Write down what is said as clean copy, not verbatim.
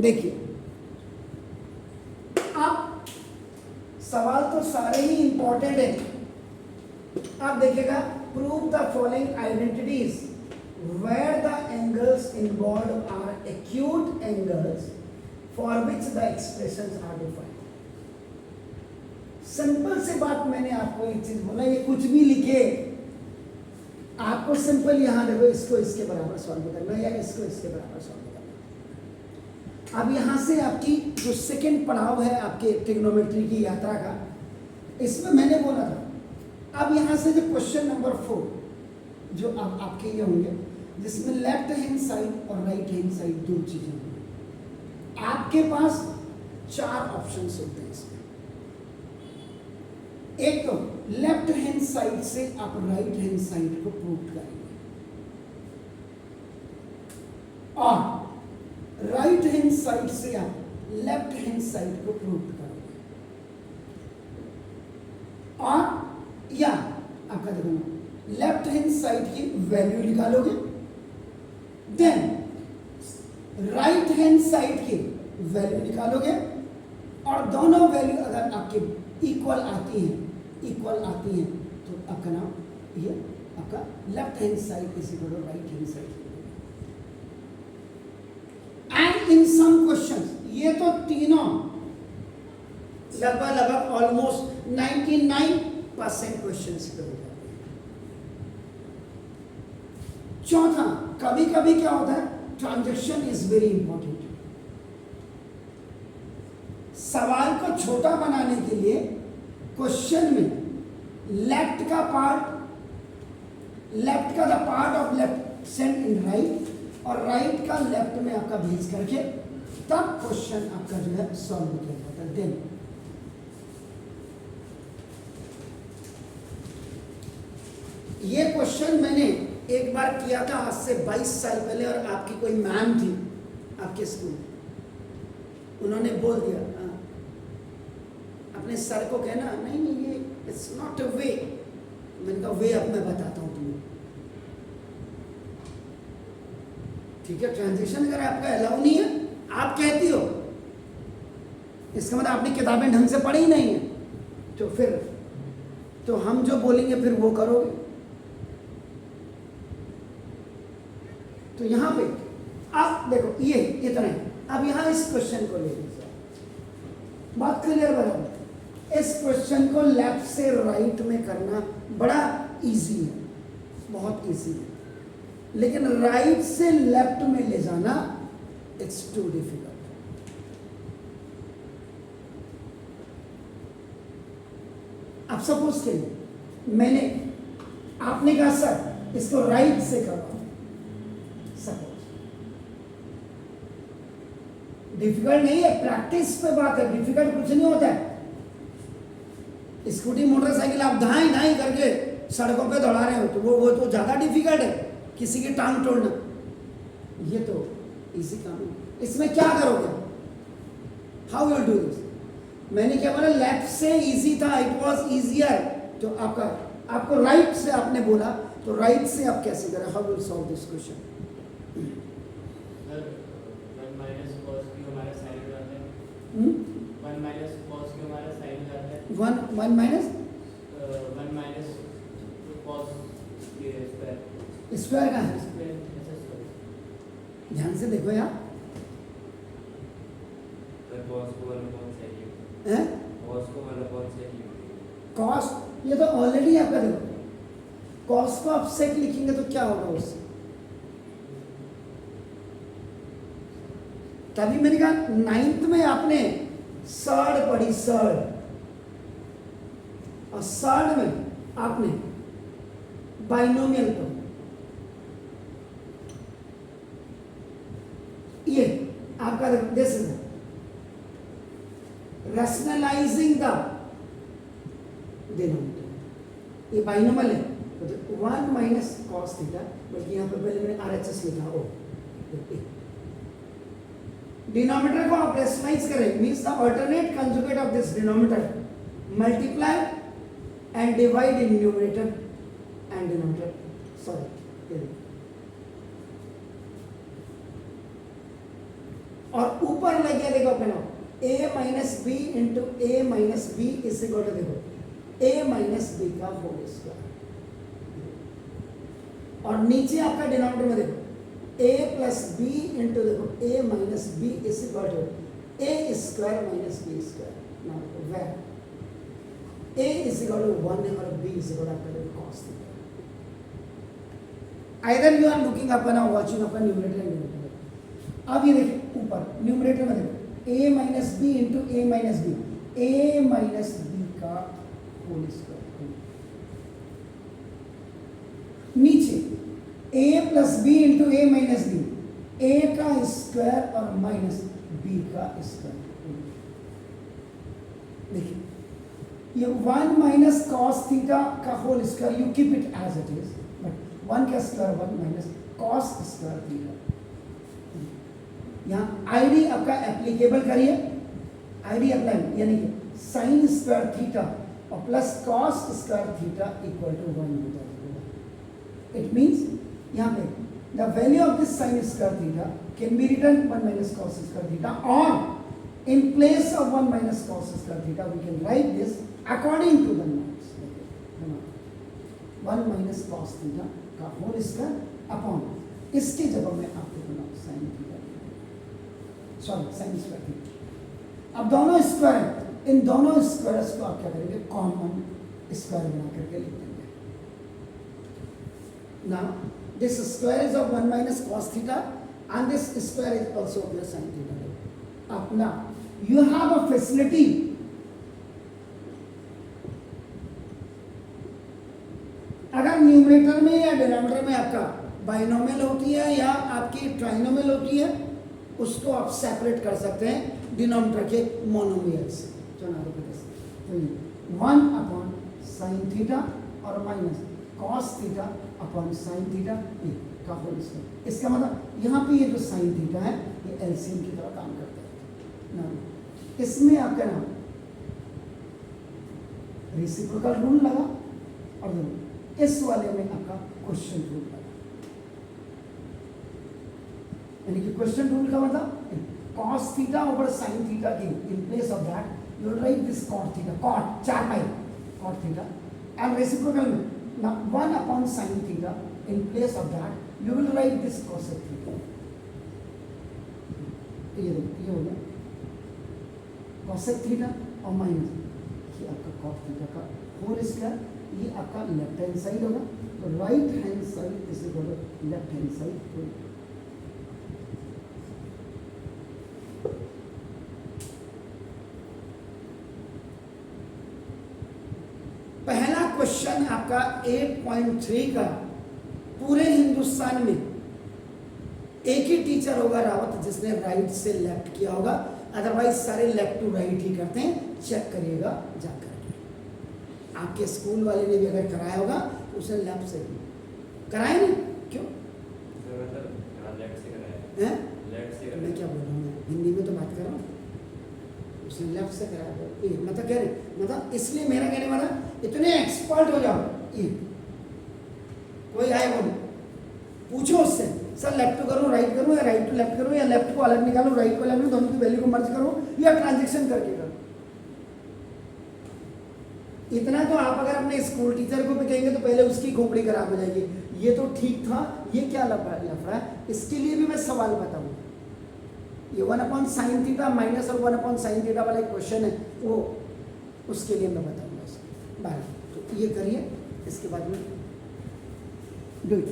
देखिए आप सवाल तो सारे ही इंपॉर्टेंट है। आप देखिएगा, prove the following identities where the angles involved are acute angles for which the expressions are defined। Simple सी बात, मैंने आपको एक चीज बोला, ये कुछ भी लिखे आपको सिंपल यहां देखो, इसको इसके बराबर सॉल्व करना या इसको इसके बराबर सॉल्व करना। अब यहां से आपकी जो सेकंड पड़ाव है आपके ट्रिग्नोमेट्री की यात्रा का, इसमें मैंने बोला था अब यहां से जो क्वेश्चन नंबर 4 जो अब आपके ये होंगे, जिसमें लेफ्ट हैंड साइड और राइट हैंड साइड दो चीजें होंगी। आपके पास 4 ऑप्शंस होते हैं इसमें। एक तो लेफ्ट हैंड साइड से आप राइट हैंड साइड को प्रूव करेंगे, और राइट हैंड साइड से आप लेफ्ट हैंड साइड को प्रूव करेंगे, और या आपका देखो लेफ्ट हैंड साइड की वैल्यू निकालोगे, देन राइट हैंड साइड की वैल्यू निकालोगे, और दोनों वैल्यू अगर आपके इक्वल आती हैं तो आपका नाम ये आपका left hand side is equal to right hand side. And in some questions, ये तो तीनों लगभग ऑलमोस्ट 99% क्वेश्चंस पे हो जाते हैं। चौथा, कभी कभी क्या होता है, ट्रांजैक्शन इज वेरी इंपॉर्टेंट। सवाल को छोटा बनाने के लिए क्वेश्चन में लेफ्ट का the part of left send in right, और राइट का लेफ्ट में आपका भेज करके तब क्वेश्चन आपका जो है सॉल्व किया जाता है। देन ये क्वेश्चन मैंने एक बार किया था आज से 22 साल पहले, और आपकी कोई मैम थी आपके स्कूल, उन्होंने बोल दिया अपने सर को कहना, नहीं ये इट्स नॉट अ वे। मैंने कहा वे अब मैं बताता हूं तुम्हें, ठीक है। ट्रांजिशन अगर आपका अलाउ नहीं है, आप कहती हो, इसका मतलब आपने किताबें ढंग से पढ़ी ही नहीं है, तो फिर तो हम जो बोलेंगे फिर वो करोगे। तो यहां पे आप देखो ये इतना है। अब यहां इस क्वेश्चन को ले लीजिए, बात क्लियर बना। इस क्वेश्चन को लेफ्ट से राइट में करना बड़ा इजी है, बहुत इजी है, लेकिन राइट से लेफ्ट में ले जाना इट्स टू डिफिकल्ट। अब सपोज के लिए मैंने आपने कहा सर इसको राइट से करो, सपोज डिफिकल्ट नहीं है, प्रैक्टिस पे बात है, डिफिकल्ट कुछ नहीं होता है। स्कूटी मोटरसाइकिल आप धाई धाई करके सड़कों पे दौड़ा रहे हो तो वो तो ज्यादा डिफिकल्ट है, किसी की टांग तोड़ना, ये तो इजी काम है। इसमें क्या करोगे, हाउ विल डू दिस। मैंने क्या बोला, लेफ्ट से इजी था, इट वाज इजियर, तो आपको राइट से आपने बोला, तो राइट से आप कैसे करें, how will solve this question. One minus square का है, ध्यान से देखो यार, कॉस ये तो ऑलरेडी आपका, देखो कॉस को आप सेक लिखेंगे तो क्या होगा उससे, तभी मैंने कहा 9th में आपने सर्ड पढ़ी, सर्ड, और सर्ड में आपने बाइनोमियल पढ़ी। ये आपका this is rationalising the denominator, ये बाइनोमियल है, तो 1 माइनस कॉस थीटा, बल्कि यहाँ पर पहले मैंने RHS लिखा, ओ डिनोमिनेटर को आप रैशनलाइज करें, means the alternate conjugate of this denominator multiply and divide in numerator and denominator, sorry, और ऊपर लगे देखो अपने a minus B into A minus B is equal to देखो a माइनस बी का होल स्क्वायर, और नीचे आपका डिनोमिनेटर में देखो a प्लस बी इंटू देखो a minus B is equal to a square minus B square. Now where a is equal to 1 है और b इज इक्वल टू आपका cos theta. Either you are looking upon or watching upon numerator and denominator। अब ये देखिए ऊपर numerator में देखो a minus B into A minus B, a minus B का होल स्क्वायर, नीचे a plus B into A minus B, a का square और माइनस b का स्क्वायर। देखिए ये 1 माइनस कॉस थीटा का whole square, you keep it as it is, but 1 का square 1 minus cos square theta. यहाँ ID आपका एप्लीकेबल करिए, आईडी अप्लाई यानी कि साइन स्क्वायर थीटा और plus cos square theta equal to 1 होता है। इट मींस यहाँ पे the value of this sine square theta can be written 1 minus cos square theta, और in place of 1 minus cos square theta we can write this according to the notes 1 minus cos theta का whole square upon इसके जगह में आपको बनाओ sine theta, sorry sine square theta. अब दोनों square हैं, इन दोनों स्क्वायर्स को आप क्या करेंगे कॉमन स्क्वायर बना करके लिख देंगे। Now this square is of 1 minus cos theta and this square is also of sine theta. अब now you have a facility, अगर न्यूमरेटर में या डिनोमिनेटर में आपका बाइनोमियल होती है या आपकी ट्राइनोमियल होती है, उसको आप सेपरेट कर सकते हैं डिनोमिनेटर के मोनोमियल से। तो 1 अपॉन साइन थीटा और minus cos theta upon sine theta का होल स्क्वायर। इसका मतलब यहाँ पे ये जो साइन थीटा है ये एलसीएम की तरह काम करता है ना। इसमें आपका ना रेसिप्रोकल रूल लगा, और इस वाले में आपका क्वेश्चन रूल लगा, यानी कि क्वेश्चन रूल का मतलब cos theta over sin theta की in place of that you write this cot theta, cot 4 pi cot theta, and reciprocal में ना 1 upon sin theta in place of that you will write this cosec theta. ये देखो ये हो गया cosec theta और minus ये आपका cot थीटा का होल स्क्वायर, ये आपका लेफ्ट हैंड साइड होगा, तो right hand side is equal to left hand side. पहला क्वेश्चन आपका 8.3 का पूरे हिंदुस्तान में एक ही टीचर होगा रावत जिसने राइट से लेफ्ट किया होगा, अदरवाइज सारे लेफ्ट टू राइट ही करते हैं। चेक करिएगा जाकर के, आपके स्कूल वाले ने भी अगर कराया होगा तो उसने लेफ्ट से कराया नहीं, क्यों है? मैं क्या बोल रहा हूँ, हिंदी में तो बात कर रहा हूँ, उसने लेफ्ट से कराया मतलब कह रहे मतलब इसलिए मेरा कहने वाला इतने एक्सपर्ट हो जाओ, ये कोई आए बोले पूछो उससे सर लेफ्ट टू करूँ राइट करूँ या राइट टू लेफ्ट करूँ या लेफ्ट को अलग निकालूँ राइट को अलग निकालूँ, दोनों की वैल्यू को मर्ज करूँ या ट्रांजेक्शन करके करूँ। इतना तो आप अगर अपने स्कूल टीचर को भी कहेंगे तो पहले उसकी खोपड़ी खराब हो जाएगी, ये तो ठीक था ये क्या लफड़ा है। इसके लिए भी मैं सवाल बताऊँ, ये 1 अपॉन साइन थीटा माइनस और 1 अपॉन साइन थीटा वाला क्वेश्चन है, वो उसके लिए मैं बताऊंगा। तो ये करिए, इसके बाद में डू इट।